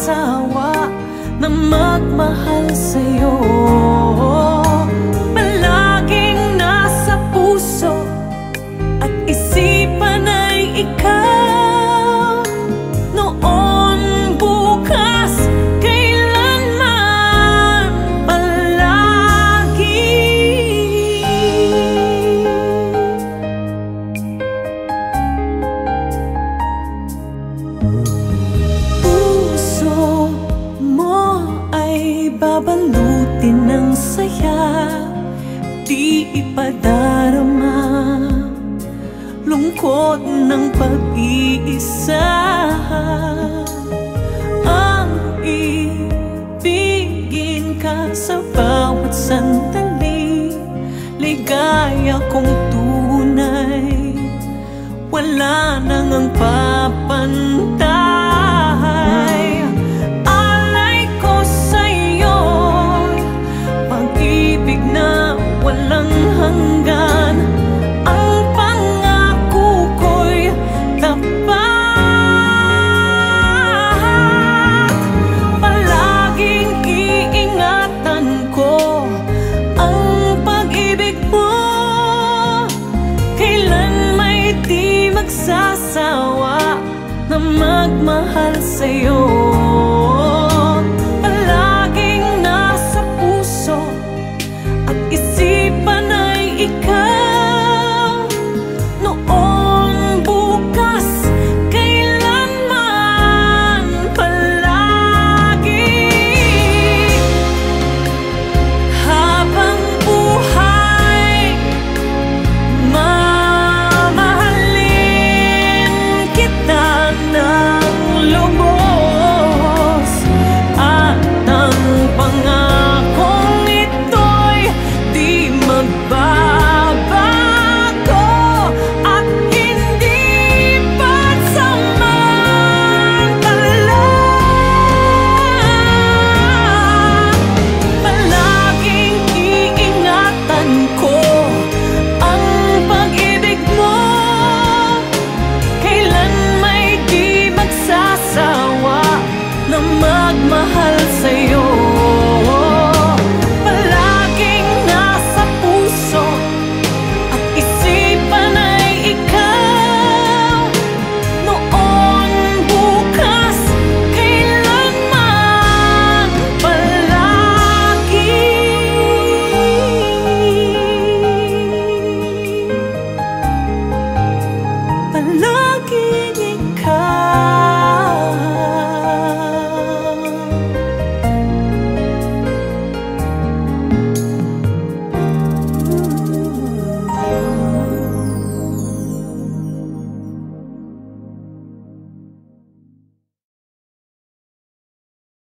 magsasawa na magmahal sa'yo. Palaging nasa puso at isipan ay ikaw. Noon, bukas, kailanman, palagi. Puso mo ay babalutin ng saya, di ipadarama lungkot ng pag-iisa. Ang ibigin ka sa bawat sandali, ligaya kong tunay, wala nang ang papantay. Alay ko sa'yo, pag-ibig na walang hanggan. Ang pangako ko'y tapat. Palaging iingatan ko ang pag-ibig mo, kailan may di magsasawa na magmahal sa'yo. Palaging nasa puso at isipan ay ikaw. Noon, bukas, kailanman, palagi. Habang buhay, mamahalin kita ng lubos. At ang pangakong ito'y di magbabago at hindi pansamantala. Palaging iingatan ko ang pag-ibig mo, kailan may di magsasawa na magmahal sa'yo.